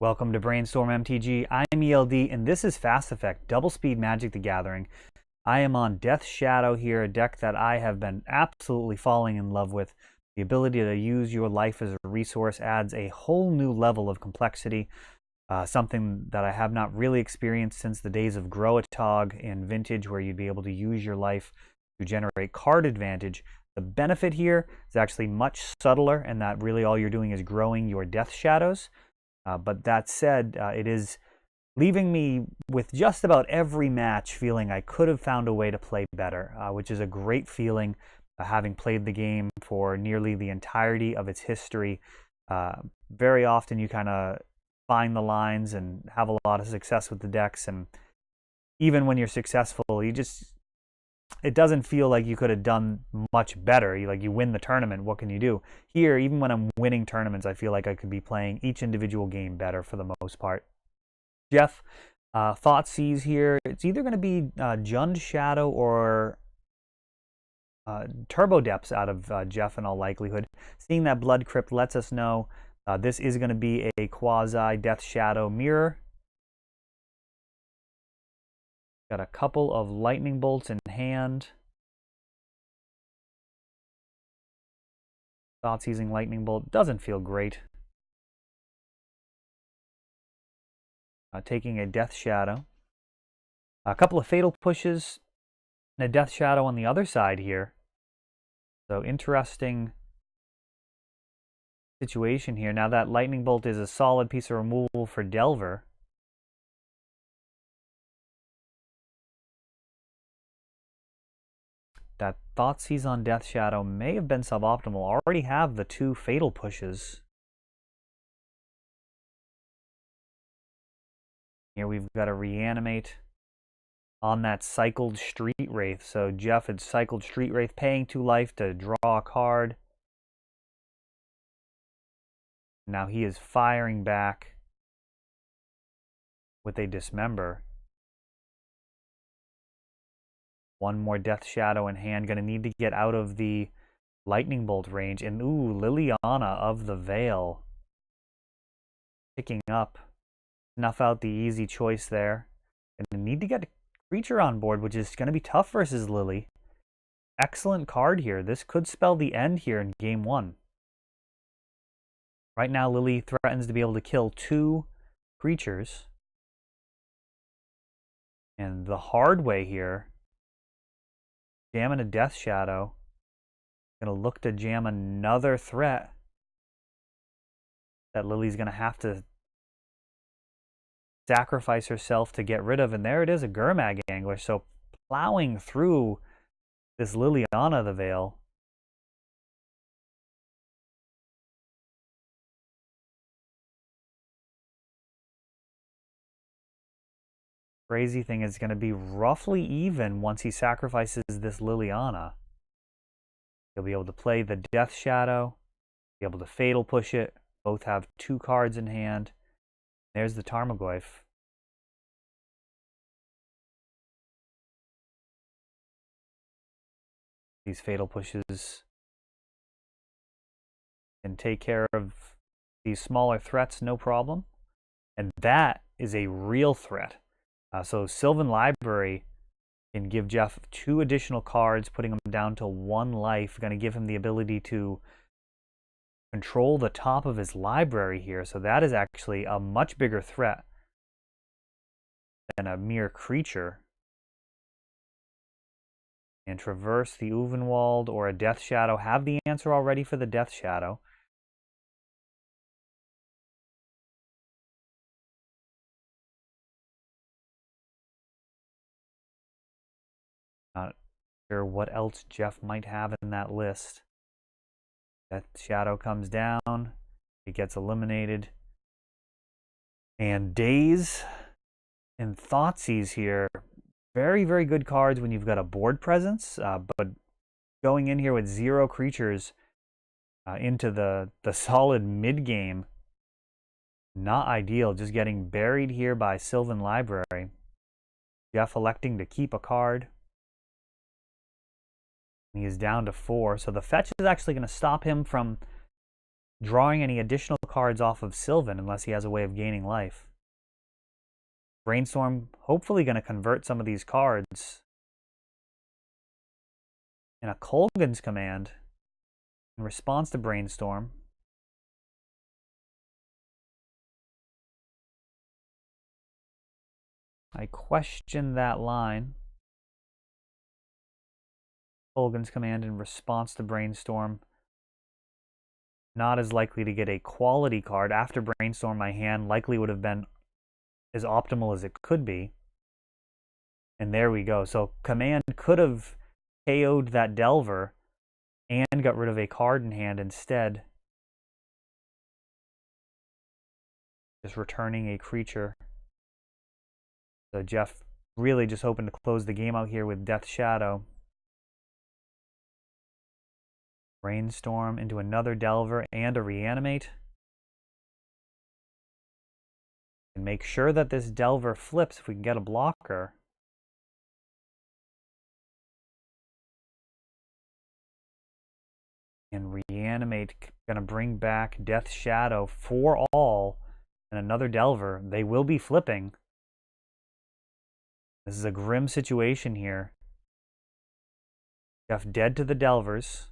Welcome to Brainstorm MTG. I'm ELD, and this is Fast Effect, Double Speed Magic the Gathering. I am on Death Shadow here, a deck that I have been absolutely falling in love with. The ability to use your life as a resource adds a whole new level of complexity, something that I have not really experienced since the days of Grow-a-Tog in Vintage, where you'd be able to use your life to generate card advantage. The benefit here is actually much subtler, in that really all you're doing is growing your Death Shadows. But that said, it is leaving me with just about every match feeling I could have found a way to play better, which is a great feeling, having played the game for nearly the entirety of its history. Very often you kind of find the lines and have a lot of success with the decks, and even when you're successful, it doesn't feel like you could have done much better. You win the tournament, what can you do? Here, even when I'm winning tournaments, I feel like I could be playing each individual game better for the most part. Jeff, Thoughtseize here. It's either going to be Jund Shadow or Turbo Depths out of Jeff in all likelihood. Seeing that Blood Crypt lets us know this is going to be a quasi Death Shadow mirror. Got a couple of lightning bolts in hand. Thoughtseizing lightning bolt doesn't feel great. Taking a Death Shadow. A couple of fatal pushes and a Death Shadow on the other side here. So interesting situation here. Now that lightning bolt is a solid piece of removal for Delver. That Thoughtseize on Death Shadow may have been suboptimal. Already have the two fatal pushes. Here we've got to reanimate on that cycled Street Wraith. So Jeff had cycled Street Wraith, paying 2 life to draw a card. Now he is firing back with a Dismember. One more Death Shadow in hand. Going to need to get out of the lightning bolt range. And ooh, Liliana of the Veil picking up. Snuff out the easy choice there. And need to get a creature on board, which is going to be tough versus Lily. Excellent card here. This could spell the end here in game 1. Right now, Lily threatens to be able to kill 2 creatures. And the hard way here, jamming a Death Shadow. Gonna look to jam another threat that Lily's gonna have to sacrifice herself to get rid of. And there it is, a Gurmag Angler. So plowing through this Liliana the Veil. Crazy thing is going to be roughly even once he sacrifices this Liliana. He'll be able to play the Death Shadow, be able to Fatal Push it. Both have 2 cards in hand. There's the Tarmogoyf. These Fatal Pushes can take care of these smaller threats, no problem. And that is a real threat. So Sylvan Library can give Jeff 2 additional cards, putting him down to 1 life. Going to give him the ability to control the top of his library here. So that is actually a much bigger threat than a mere creature. And traverse the Uvenwald or a Death Shadow. Have the answer already for the Death Shadow. Not sure what else Jeff might have in that list. Death Shadow comes down. It gets eliminated. And Daze and Thoughtseize here. Very, very good cards when you've got a board presence. But going in here with 0 creatures into the solid mid-game, not ideal. Just getting buried here by Sylvan Library. Jeff electing to keep a card. He is down to 4, so the fetch is actually going to stop him from drawing any additional cards off of Sylvan unless he has a way of gaining life. Brainstorm hopefully going to convert some of these cards. And a Kolaghan's Command in response to Brainstorm. I question that line. Kolaghan's Command in response to Brainstorm. Not as likely to get a quality card. After Brainstorm, my hand likely would have been as optimal as it could be. And there we go. So Command could have KO'd that Delver and got rid of a card in hand instead. Just returning a creature. So Jeff really just hoping to close the game out here with Death Shadow. Brainstorm into another Delver and a Reanimate. And make sure that this Delver flips if we can get a blocker. And Reanimate, gonna bring back Death Shadow for all. And another Delver. They will be flipping. This is a grim situation here. Jeff dead to the Delvers.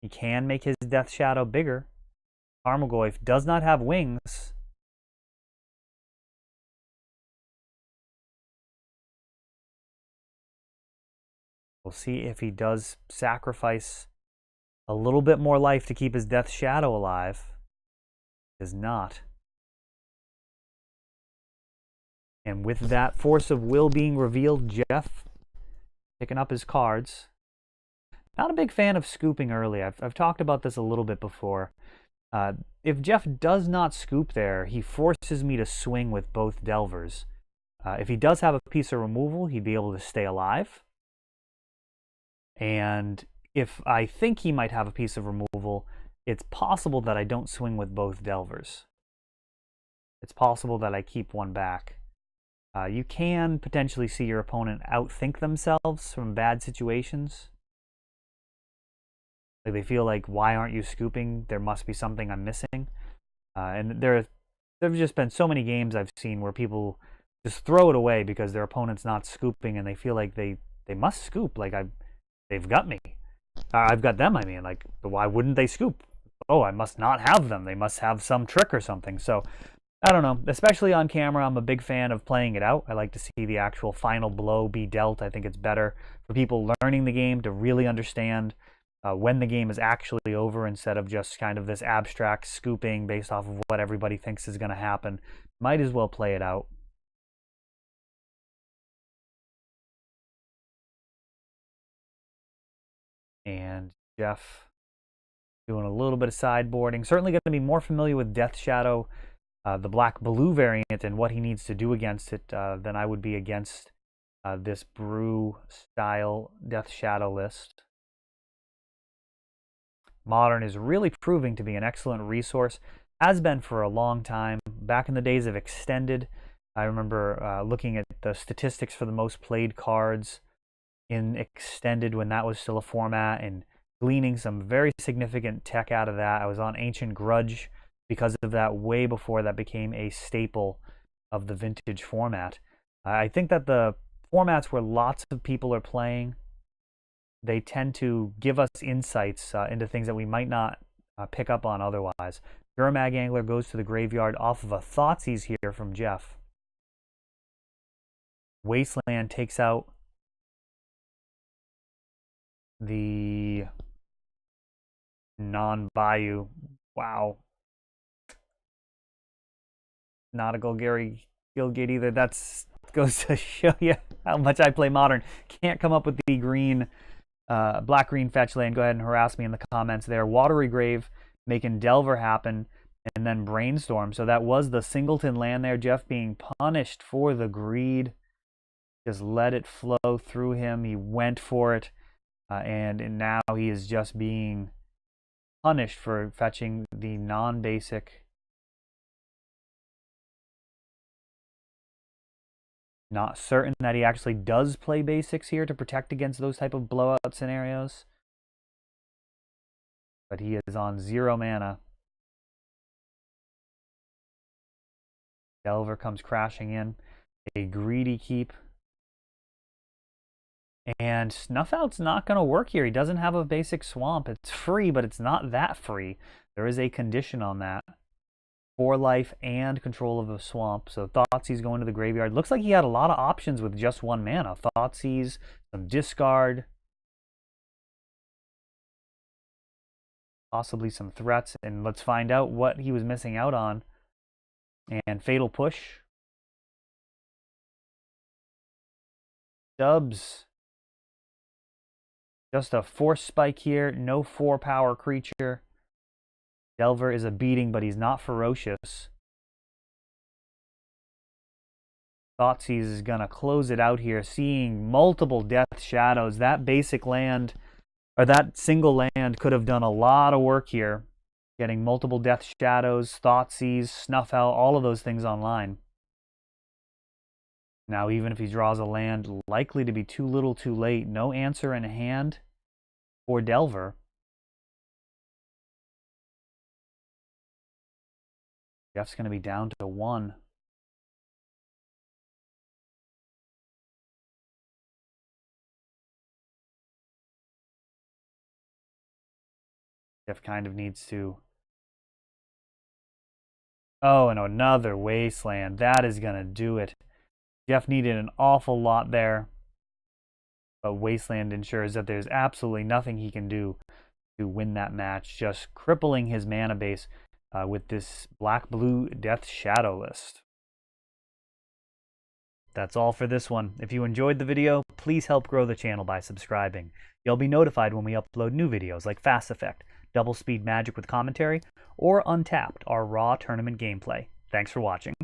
He can make his Death Shadow bigger. Tarmogoyf does not have wings. We'll see if he does sacrifice a little bit more life to keep his Death Shadow alive. Does not. And with that Force of Will being revealed, Jeff picking up his cards. Not a big fan of scooping early. I've talked about this a little bit before. If Jeff does not scoop there, he forces me to swing with both Delvers. If he does have a piece of removal, he'd be able to stay alive. And if I think he might have a piece of removal, it's possible that I don't swing with both Delvers. It's possible that I keep one back. You can potentially see your opponent outthink themselves from bad situations. Like they feel like, why aren't you scooping? There must be something I'm missing. And there have just been so many games I've seen where people just throw it away because their opponent's not scooping and they feel like they must scoop. Like they've got me. I've got them, I mean. Like, why wouldn't they scoop? Oh, I must not have them. They must have some trick or something. So, I don't know. Especially on camera, I'm a big fan of playing it out. I like to see the actual final blow be dealt. I think it's better for people learning the game to really understand when the game is actually over instead of just kind of this abstract scooping based off of what everybody thinks is going to happen. Might as well play it out. And Jeff doing a little bit of sideboarding. Certainly going to be more familiar with Death Shadow, the black-blue variant, and what he needs to do against it than I would be against this brew-style Death Shadow list. Modern is really proving to be an excellent resource. Has been for a long time. Back in the days of Extended, I remember looking at the statistics for the most played cards in Extended when that was still a format and gleaning some very significant tech out of that. I was on Ancient Grudge because of that way before that became a staple of the Vintage format. I think that the formats where lots of people are playing, they tend to give us insights into things that we might not pick up on otherwise. Gurmag Angler goes to the graveyard off of a Thoughtseize here from Jeff. Wasteland takes out the non-Bayou. Wow. Not a Golgari Guildgate either. That's goes to show you how much I play Modern. Can't come up with the green, black-green fetch land. Go ahead and harass me in the comments there. Watery Grave making Delver happen, and then Brainstorm. So that was the singleton land there. Jeff being punished for the greed. Just let it flow through him. He went for it. And now he is just being punished for fetching the non-basic Not certain that he actually does play basics here to protect against those type of blowout scenarios. But he is on 0 mana. Delver comes crashing in. A greedy keep. And Snuff Out's not going to work here. He doesn't have a basic swamp. It's free, but it's not that free. There is a condition on that. 4 life and control of a swamp. So Thoughtseize going to the graveyard. Looks like he had a lot of options with just 1 mana. Thoughtseize, some discard. Possibly some threats. And let's find out what he was missing out on. And Fatal Push. Dubs. Just a Force Spike here. No 4-power creature. Delver is a beating, but he's not ferocious. Thoughtseize is going to close it out here, seeing multiple Death Shadows. That basic land, or that single land, could have done a lot of work here. Getting multiple Death Shadows, Thoughtseize, Snuff Out, all of those things online. Now, even if he draws a land, likely to be too little too late. No answer in hand for Delver. Jeff's going to be down to 1. Jeff kind of needs to... Oh, and another Wasteland. That is going to do it. Jeff needed an awful lot there. But Wasteland ensures that there's absolutely nothing he can do to win that match. Just crippling his mana base with this black-blue Death Shadow list. That's all for this one. If you enjoyed the video, please help grow the channel by subscribing. You'll be notified when we upload new videos like Fast Effect, Double Speed Magic with commentary, or Untapped, our raw tournament gameplay. Thanks for watching.